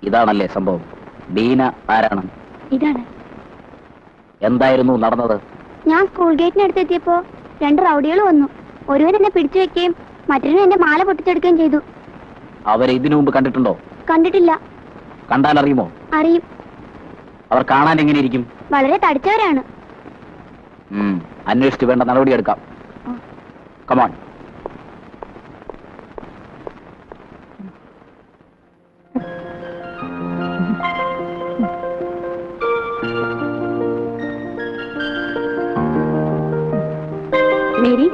ഇതാണല്ലേ സംഭവം? ഡീന ആരാണ്? ഇതാണ്. എന്തായിരുന്നു നടന്നത്? ഞാൻ സ്കൂൾ ഗേറ്റിനടുത്തെത്തിയപ്പോ 2 റൗഡികൾ വന്നു. ഒരുവൻ എന്നെ പിടിച്ചു വെക്കുകയും മറ്റൊരുവൻ എന്റെ മാല പൊട്ടിച്ചെടുക്കുകയും ചെയ്തു. അവരെ ഇതിനു മുമ്പ് കണ്ടിട്ടുണ്ടോ? കണ്ടിട്ടില്ല. കണ്ടാൽ അറിയുമോ? അറിയും. അവർ കാണാൻ എങ്ങനെയിരിക്കും? വളരെ തടിച്ചവരാണ്. അന്വേഷിച്ച് വേണ്ട നടപടിയെടുക്കാം. കമോൺ. മേരി,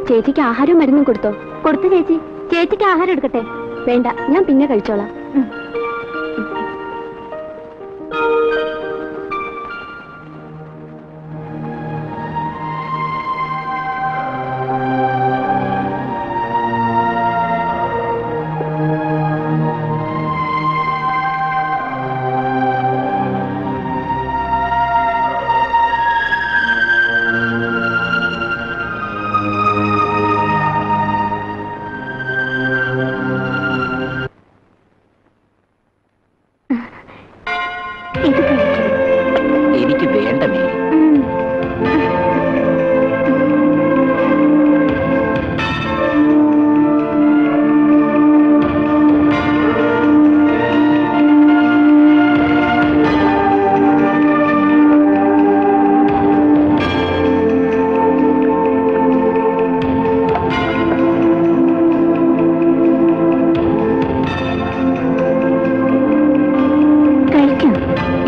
ചേച്ചിക്ക് ആഹാരവും മരുന്നും കൊടുത്തോ? കൊടുത്തു ചേച്ചി. ചേച്ചിക്ക് ആഹാരം എടുക്കട്ടെ? വേണ്ട, ഞാൻ പിന്നെ കഴിച്ചോളാം. എനിക്ക് വേണ്ട മേരി.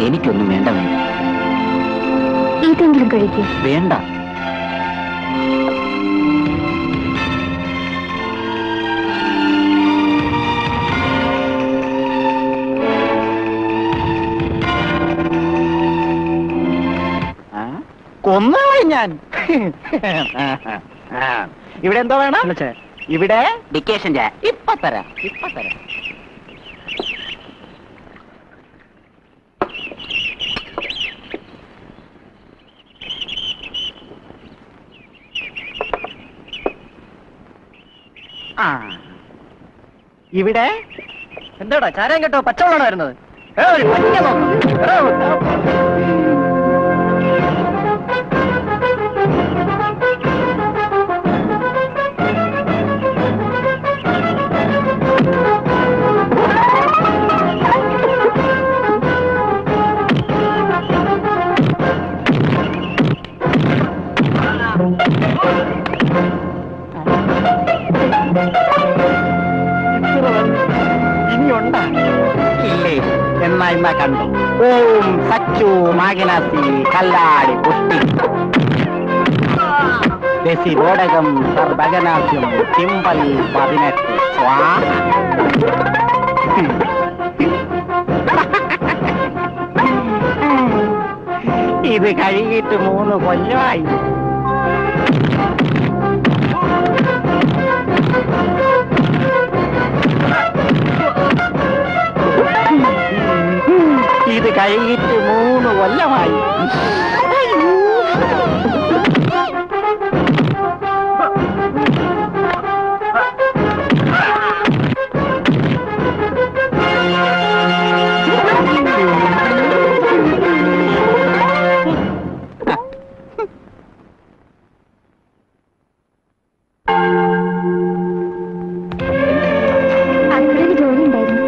എനിക്കൊന്നും വേണ്ട മേരി. ഇതെങ്കിലും കഴിക്കും. വേണ്ട. കൊന്നുകളയും ഞാൻ. ഇവിടെ എന്തോ വേണം? ഇവിടെ ഡിക്കേഷൻ ചായ. ഇപ്പൊ തരാം, ഇപ്പൊ തരാം. ഇവിടെ എന്താടാ ചാരം കേട്ടോ? പച്ചവെള്ളമാണ് വരുന്നത്. ഇനിയുണ്ടാ? ഇല്ലേ? എന്നാ കണ്ടു. ഓം സച്ചു മാഗിനാസി കല്ലാടി പുഷ്ടി ദശി ബോടകം സർഭഗനാസ്യം സിമ്പൽ 18 സ്വാ. ഇത് കഴുകിയിട്ട് 3 കൊല്ലമായി. ഇത് കഴിഞ്ഞിട്ട് 3 കൊല്ലമായി. അടുക്കളയിൽ ജോലി ഉണ്ടായിരുന്നു.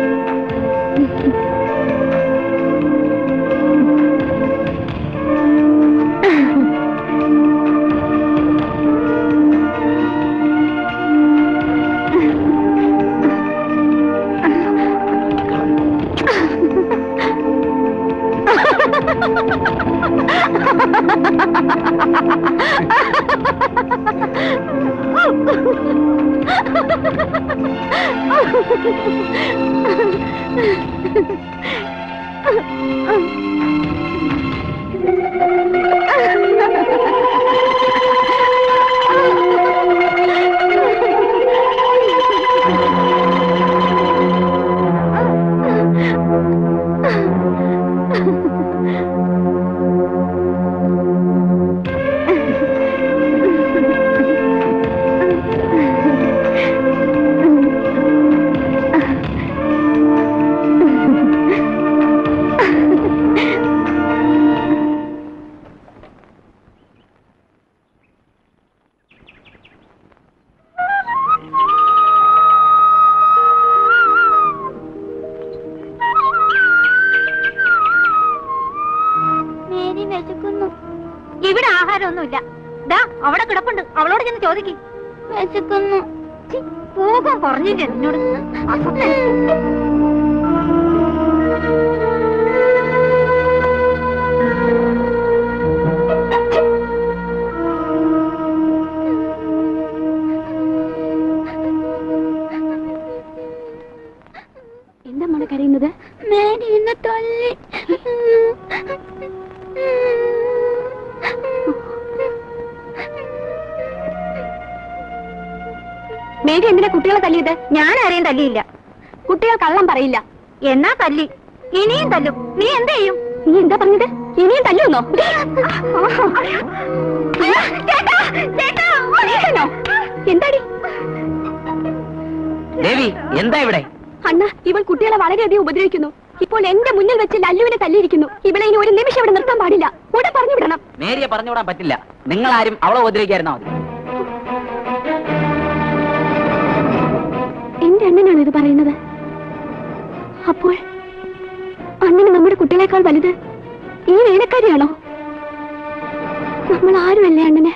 ഇവിടെ ആഹാരമൊന്നുമില്ല. ദാ അവിടെ കിടപ്പുണ്ട്, അവളോട് ചെന്ന് ചോദിക്കും. വിശക്കുന്നു. പോകാൻ പറഞ്ഞില്ല എന്നോട്. എന്താ മോളെ കരയുന്നത്? മേരി എന്നെ തല്ലി. മേരി എന്തിനാ കുട്ടികളെ തല്ലിയത്? ഞാൻ ആരെയും തല്ലിയില്ല. കുട്ടികൾ കള്ളം പറയില്ല. എന്നാ തല്ലി, ഇനിയും തല്ലും. നീ എന്ത് ചെയ്യും? നീ എന്താ പറഞ്ഞത്? ഇനിയും തല്ലുന്നോ? എന്താടി ദേവി, എന്താ ഇവിടെ? അണ്ണ, ഇവൾ കുട്ടികളെ വളരെയധികം ഉപദ്രവിക്കുന്നു. ഇപ്പോൾ എന്റെ മുന്നിൽ വെച്ച് ലല്ലുവിനെ തല്ലിയിരിക്കുന്നു. ഇവളെ ഇനി ഒരു നിമിഷം ഇവിടെ നിർത്താൻ പാടില്ല. ഉടൻ പറഞ്ഞു വിടണം. മേരിയെ പറഞ്ഞുവിടാൻ പറ്റില്ല. നിങ്ങൾ ആരും അവളെ ഉപദ്രവിക്കായിരുന്നാ മതി. എന്റെ അണ്ണനാണ് ഇത് പറയുന്നത്. അപ്പോൾ അണ്ണന് നമ്മുടെ കുട്ടികളെക്കാൾ വലുത് ഈ വേലക്കാരിയാണോ? നമ്മൾ ആരുമല്ലേ അണ്ണന്?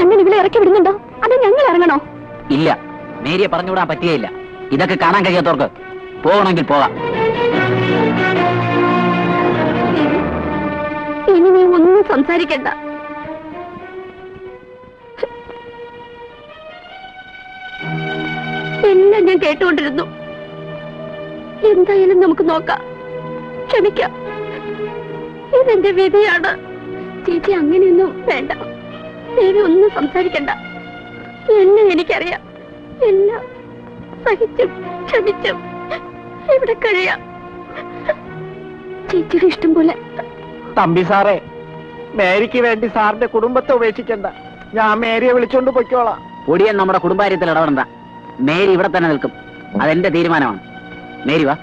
അണ്ണൻ ഇവിടെ ഇറക്കി വിടുന്നുണ്ടോ? അത് ഞങ്ങൾ ഇറങ്ങണോ? ഇല്ല, മേരിയെ പറഞ്ഞുവിടാൻ പറ്റുകയില്ല. ഇതൊക്കെ കാണാൻ കഴിയാത്തവർക്ക് പോകണമെങ്കിൽ പോകാം. ഇനി നീ ഒന്നും സംസാരിക്കണ്ട. എല്ലാം ഞാൻ കേട്ടുകൊണ്ടിരുന്നു. എന്തായാലും നമുക്ക് നോക്കാം, ക്ഷമിക്കാം. ഇതെന്റെ വിധിയാണ്. ചേച്ചി അങ്ങനെയൊന്നും വേണ്ട. ദേവി ഒന്നും സംസാരിക്കണ്ട. എന്നെ എനിക്കറിയാം. എല്ലാം സഹിച്ചും ക്ഷമിച്ചും ഇവിടെ കഴിയാം. ചേച്ചിയുടെ ഇഷ്ടം പോലെ. തമ്പി സാറേ, മേരിക്ക് വേണ്ടി സാറിന്റെ കുടുംബത്തെ ഉപേക്ഷിക്കണ്ട. ഞാൻ മേരിയെ വിളിച്ചോണ്ട് പൊയ്ക്കോളാം. ഒടിയൻ നമ്മുടെ കുടുംബകാര്യത്തിൽ ഇടപെടണ്ട. മേരി ഇവിടെ തന്നെ നിൽക്കും. അതെന്റെ തീരുമാനമാണ്. മേരി വാ.